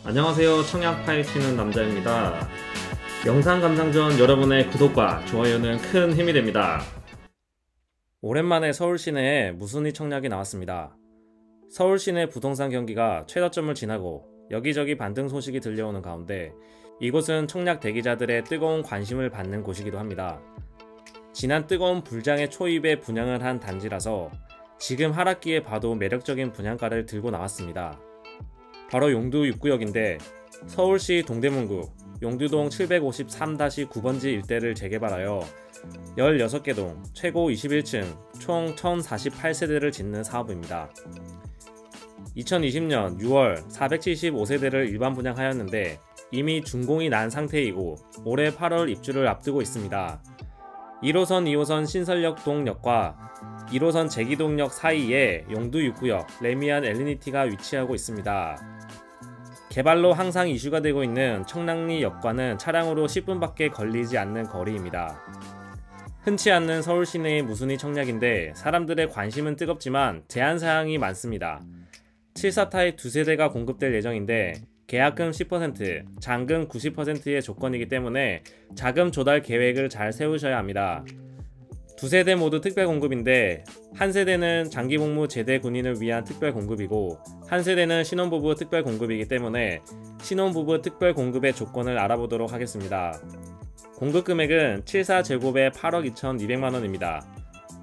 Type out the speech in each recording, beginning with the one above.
안녕하세요. 청약 파헤치는 남자입니다. 영상 감상 전 여러분의 구독과 좋아요는 큰 힘이 됩니다. 오랜만에 서울 시내에 무순위 청약이 나왔습니다. 서울 시내 부동산 경기가 최저점을 지나고 여기저기 반등 소식이 들려오는 가운데 이곳은 청약 대기자들의 뜨거운 관심을 받는 곳이기도 합니다. 지난 뜨거운 불장의 초입에 분양을 한 단지라서 지금 하락기에 봐도 매력적인 분양가를 들고 나왔습니다. 바로 용두 6구역인데 서울시 동대문구 용두동 753-9번지 일대를 재개발하여 16개 동 최고 21층 총 1048세대를 짓는 사업입니다. 2020년 6월 475세대를 일반 분양하였는데 이미 준공이 난 상태이고 올해 8월 입주를 앞두고 있습니다. 1호선 2호선 신설역 동역과 1호선 제기동역 사이에 용두 6구역 레미안 엘리니티가 위치하고 있습니다. 개발로 항상 이슈가 되고 있는 청량리역과는 차량으로 10분밖에 걸리지 않는 거리입니다. 흔치 않는 서울 시내의 무순위 청약인데 사람들의 관심은 뜨겁지만 제한사항이 많습니다. 74타입 2세대가 공급될 예정인데 계약금 10%, 잔금 90%의 조건이기 때문에 자금 조달 계획을 잘 세우셔야 합니다. 2세대 모두 특별 공급인데 한 세대는 장기복무 제대 군인을 위한 특별 공급이고 한 세대는 신혼부부 특별 공급이기 때문에 신혼부부 특별 공급의 조건을 알아보도록 하겠습니다. 공급 금액은 74제곱에 8억 2,200만원입니다.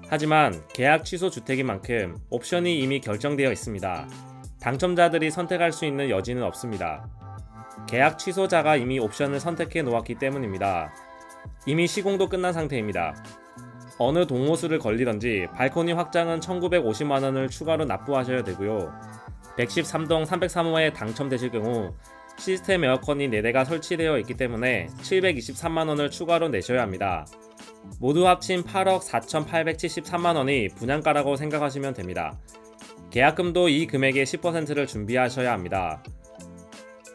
하지만 계약 취소 주택인 만큼 옵션이 이미 결정되어 있습니다. 당첨자들이 선택할 수 있는 여지는 없습니다. 계약 취소자가 이미 옵션을 선택해 놓았기 때문입니다. 이미 시공도 끝난 상태입니다. 어느 동호수를 걸리던지 발코니 확장은 1950만원을 추가로 납부하셔야 되고요. 113동 303호에 당첨되실 경우 시스템 에어컨이 4대가 설치되어 있기 때문에 723만원을 추가로 내셔야 합니다. 모두 합친 8억 4,873만원이 분양가라고 생각하시면 됩니다. 계약금도 이 금액의 10%를 준비하셔야 합니다.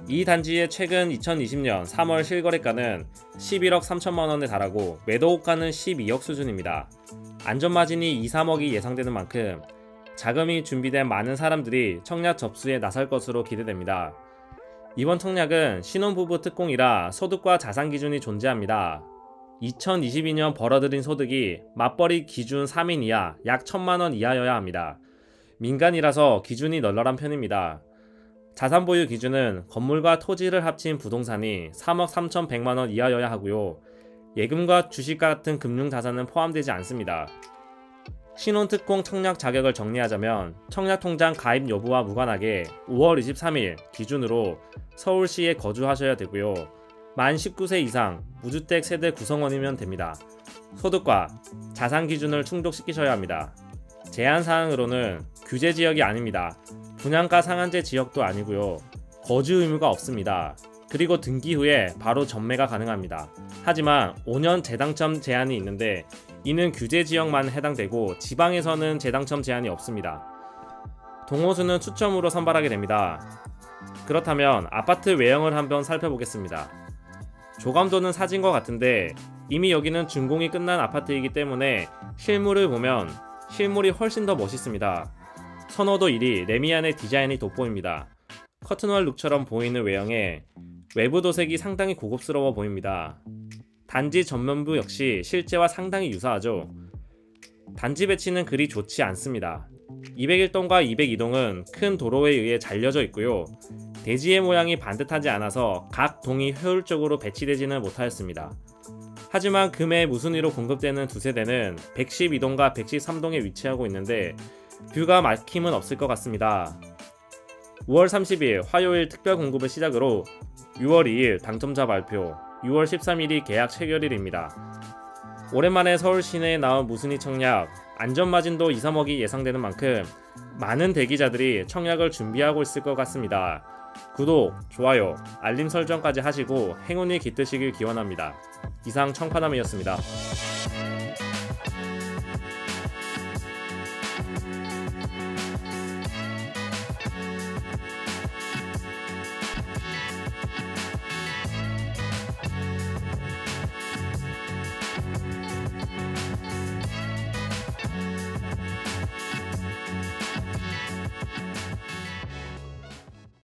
이 단지의 최근 2020년 3월 실거래가는 11억 3천만원에 달하고 매도호가는 12억 수준입니다. 안전마진이 2, 3억이 예상되는 만큼 자금이 준비된 많은 사람들이 청약 접수에 나설 것으로 기대됩니다. 이번 청약은 신혼부부 특공이라 소득과 자산 기준이 존재합니다. 2022년 벌어들인 소득이 맞벌이 기준 3인 이하 약 1,000만원 이하여야 합니다. 민간이라서 기준이 널널한 편입니다. 자산 보유 기준은 건물과 토지를 합친 부동산이 3억 3,100만원 이하여야 하고요. 예금과 주식 같은 금융자산은 포함되지 않습니다. 신혼특공 청약 자격을 정리하자면 청약통장 가입 여부와 무관하게 5월 23일 기준으로 서울시에 거주하셔야 되고요. 만 19세 이상 무주택 세대 구성원이면 됩니다. 소득과 자산 기준을 충족시키셔야 합니다. 제한사항으로는 규제지역이 아닙니다. 분양가 상한제 지역도 아니고요. 거주 의무가 없습니다. 그리고 등기 후에 바로 전매가 가능합니다. 하지만 5년 재당첨 제한이 있는데 이는 규제지역만 해당되고 지방에서는 재당첨 제한이 없습니다. 동호수는 추첨으로 선발하게 됩니다. 그렇다면 아파트 외형을 한번 살펴보겠습니다. 조감도는 사진과 같은데 이미 여기는 준공이 끝난 아파트이기 때문에 실물을 보면 실물이 훨씬 더 멋있습니다. 선호도 1위 레미안의 디자인이 돋보입니다. 커튼월 룩처럼 보이는 외형에 외부 도색이 상당히 고급스러워 보입니다. 단지 전면부 역시 실제와 상당히 유사하죠. 단지 배치는 그리 좋지 않습니다. 201동과 202동은 큰 도로에 의해 잘려져 있고요. 대지의 모양이 반듯하지 않아서 각 동이 효율적으로 배치되지는 못하였습니다. 하지만 금해 무순위로 공급되는 2세대는 112동과 113동에 위치하고 있는데 뷰가 막힘은 없을 것 같습니다. 5월 30일 화요일 특별 공급을 시작으로 6월 2일 당첨자 발표, 6월 13일이 계약 체결일입니다. 오랜만에 서울 시내에 나온 무순위 청약, 안전마진도 2, 3억이 예상되는 만큼 많은 대기자들이 청약을 준비하고 있을 것 같습니다. 구독, 좋아요, 알림 설정까지 하시고 행운이 깃드시길 기원합니다. 이상 청파남이었습니다.